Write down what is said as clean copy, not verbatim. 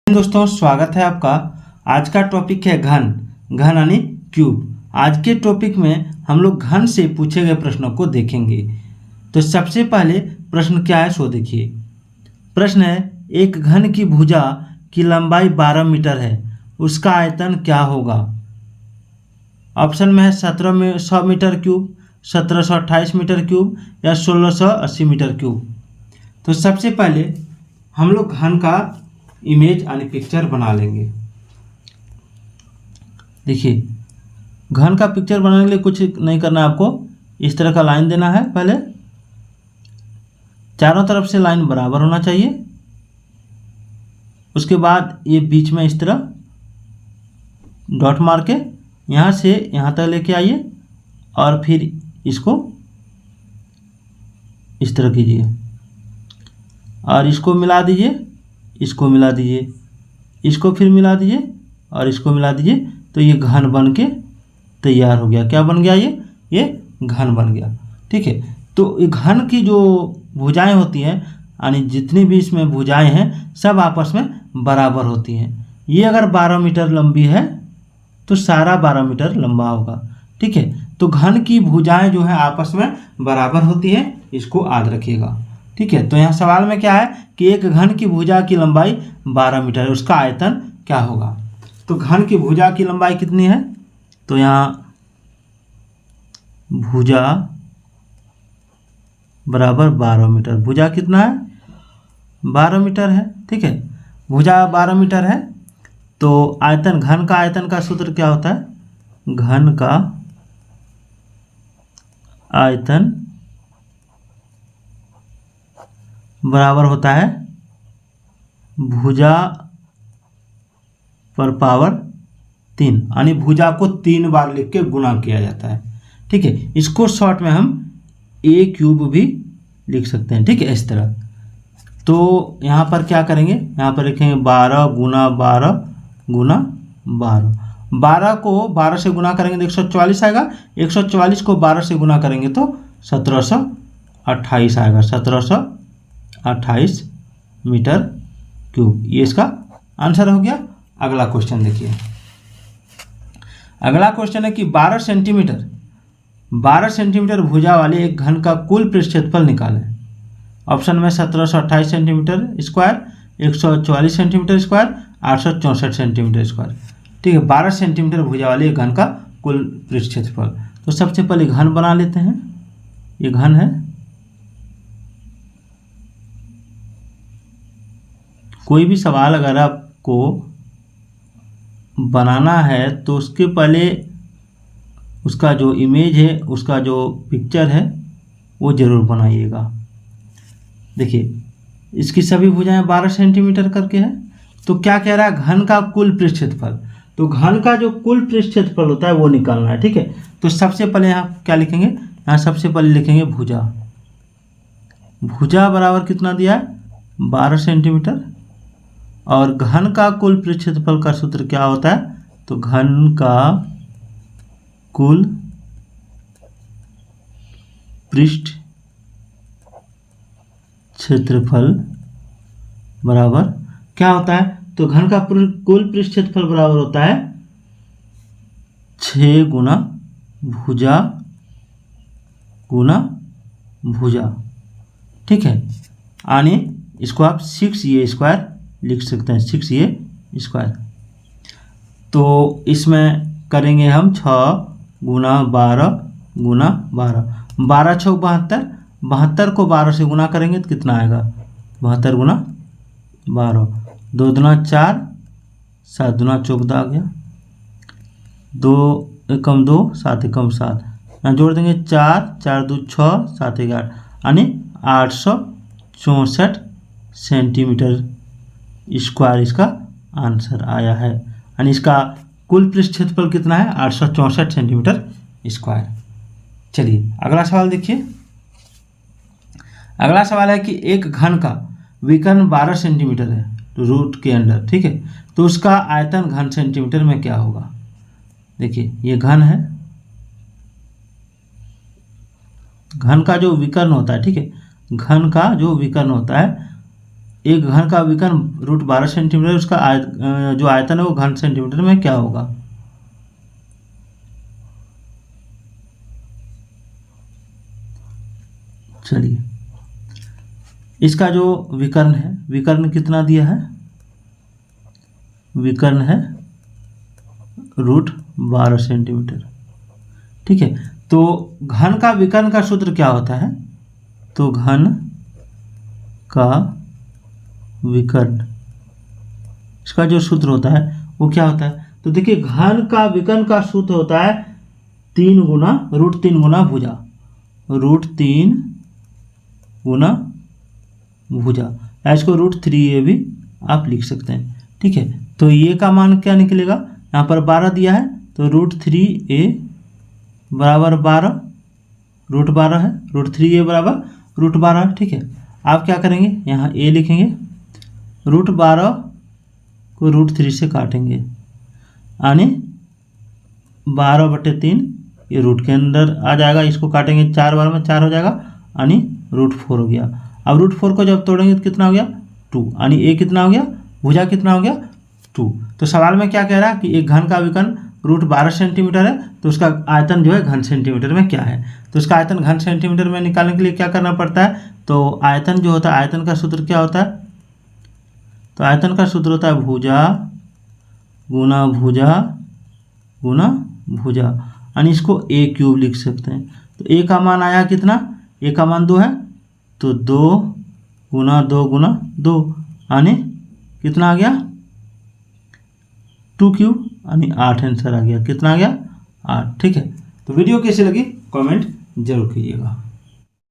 दोस्तों स्वागत है आपका। आज का टॉपिक है घन। घन यानी क्यूब। आज के टॉपिक में हम लोग घन से पूछे गए प्रश्नों को देखेंगे। तो सबसे पहले प्रश्न क्या है सो देखिए। प्रश्न है, एक घन की भुजा की लंबाई 12 मीटर है, उसका आयतन क्या होगा। ऑप्शन में है 1700 मीटर क्यूब, 1728 मीटर क्यूब या 1680 मीटर क्यूब। तो सबसे पहले हम लोग घन का इमेज यानी पिक्चर बना लेंगे। देखिए, घन का पिक्चर बनाने के लिए कुछ नहीं करना है आपको। इस तरह का लाइन देना है। पहले चारों तरफ से लाइन बराबर होना चाहिए। उसके बाद ये बीच में इस तरह डॉट मार के यहाँ से यहाँ तक लेके आइए और फिर इसको इस तरह कीजिए और इसको मिला दीजिए, इसको मिला दीजिए, इसको फिर मिला दीजिए और इसको मिला दीजिए। तो ये घन बन के तैयार हो गया। क्या बन गया? ये घन बन गया। ठीक है। तो घन की जो भुजाएं होती हैं यानी जितनी भी इसमें भुजाएं हैं सब आपस में बराबर होती हैं। ये अगर 12 मीटर लंबी है तो सारा 12 मीटर लंबा होगा। ठीक है। तो घन की भुजाएं जो है आपस में बराबर होती हैं, इसको याद रखिएगा। ठीक है। तो यहाँ सवाल में क्या है कि एक घन की भुजा की लंबाई 12 मीटर है, उसका आयतन क्या होगा। तो घन की भुजा की लंबाई कितनी है? तो यहाँ भुजा बराबर 12 मीटर। भुजा कितना है? 12 मीटर है। ठीक है। भुजा 12 मीटर है तो आयतन, घन का आयतन का सूत्र क्या होता है? घन का आयतन बराबर होता है भुजा पर पावर 3, यानी भुजा को 3 बार लिख के गुणा किया जाता है। ठीक है। इसको शॉर्ट में हम a क्यूब भी लिख सकते हैं। ठीक है, इस तरह। तो यहाँ पर क्या करेंगे? यहाँ पर लिखेंगे 12 गुना 12 गुना 12। 12 को 12 से गुना करेंगे तो 144 आएगा। 144 को 12 से गुना करेंगे तो 1728 आएगा। 1728 मीटर क्यूब। ये इसका आंसर हो गया। अगला क्वेश्चन देखिए। अगला क्वेश्चन है कि 12 सेंटीमीटर भुजा वाले एक घन का कुल पृष्ठफल निकालें। ऑप्शन में 1728 centimetre square, 144 centimetre square, 864 centimetre square. ठीक है। 12 सेंटीमीटर भुजा वाले एक घन का कुल पृष्ठफल। तो सबसे पहले घन बना लेते हैं। ये घन है। कोई भी सवाल अगर आपको बनाना है तो उसके पहले उसका जो इमेज है, उसका जो पिक्चर है वो ज़रूर बनाइएगा। देखिए, इसकी सभी भुजाएं 12 सेंटीमीटर करके है। तो क्या कह रहा है? घन का कुल पृष्ठफल। तो घन का जो कुल पृष्ठफल होता है वो निकालना है। ठीक है। तो सबसे पहले यहाँ क्या लिखेंगे? यहाँ सबसे पहले लिखेंगे भुजा। भुजा बराबर कितना दिया है? 12 सेंटीमीटर। और घन का कुल पृष्ठफल का सूत्र क्या होता है? तो घन का कुल पृष्ठ क्षेत्रफल बराबर क्या होता है? तो घन का कुल पृष्ठ क्षेत्रफल बराबर होता है 6 गुना भुजा गुना भुजा। ठीक है। यानी इसको आप 6a स्क्वायर लिख सकते हैं। 6a square. तो इसमें करेंगे हम 6 गुना 12 गुना 12। 12 6 72। 72 को 12 से गुना करेंगे तो कितना आएगा? 72 गुना 12। 2 दूना 4, 7 दूना 14 आ गया। 2 एकम 2, 7 एकम 7। यहाँ जोड़ देंगे 4, 4 2 6, 7 1 8, यानी 864 सेंटीमीटर स्क्वायर इसका आंसर आया है। यानी इसका कुल पृष्ठ क्षेत्रफल कितना है? 864 सेंटीमीटर स्क्वायर। चलिए अगला सवाल देखिए। अगला सवाल है कि एक घन का विकर्ण 12 सेंटीमीटर है रूट के अंदर। ठीक है। तो उसका आयतन घन सेंटीमीटर में क्या होगा? देखिए, ये घन है। घन का जो विकर्ण होता है, ठीक है, घन का जो विकर्ण होता है एक घन का विकर्ण रूट 12 सेंटीमीटर, उसका जो आयतन है वो घन सेंटीमीटर में क्या होगा। चलिए, इसका जो विकर्ण है, विकर्ण कितना दिया है, विकर्ण है रूट 12 सेंटीमीटर। ठीक है, तो घन का विकर्ण का सूत्र क्या होता है, तो घन का विकर्ण इसका जो सूत्र होता है वो क्या होता है, तो देखिए घन का विकर्ण का सूत्र होता है 3 गुना रूट 3 गुना भुजा, रूट 3 गुना भुजा, या इसको रूट 3a भी आप लिख सकते हैं। ठीक है, तो ये का मान क्या निकलेगा, यहाँ पर 12 दिया है तो रूट 3a बराबर 12, रूट 12 है, रूट 3a बराबर रूट 12। ठीक है, आप क्या करेंगे, यहाँ a लिखेंगे, रूट 12 को रूट 3 से काटेंगे, यानी 12/3 ये रूट के अंदर आ जाएगा, इसको काटेंगे 4 बार में 4 हो जाएगा, यानी रूट 4 हो गया। अब रूट 4 को जब तोड़ेंगे तो कितना हो गया 2, यानी a कितना हो गया, भुजा कितना हो गया 2। तो सवाल में क्या कह रहा है कि एक घन का विकर्ण रूट 12 सेंटीमीटर है, तो उसका आयतन जो है घन सेंटीमीटर में क्या है। तो उसका आयतन घन सेंटीमीटर में निकालने के लिए क्या करना पड़ता है, तो आयतन जो होता है, आयतन का सूत्र क्या होता है, तो आयतन का सूत्र होता है भुजा गुना भुजा गुना भुजा, यानी इसको a³ लिख सकते हैं। तो a का मान आया कितना, a का मान 2 है, तो 2 गुना 2 गुना 2, यानी कितना आ गया 2³ यानी 8 आंसर आ गया। कितना आ गया 8। ठीक है, तो वीडियो कैसी लगी कमेंट जरूर कीजिएगा।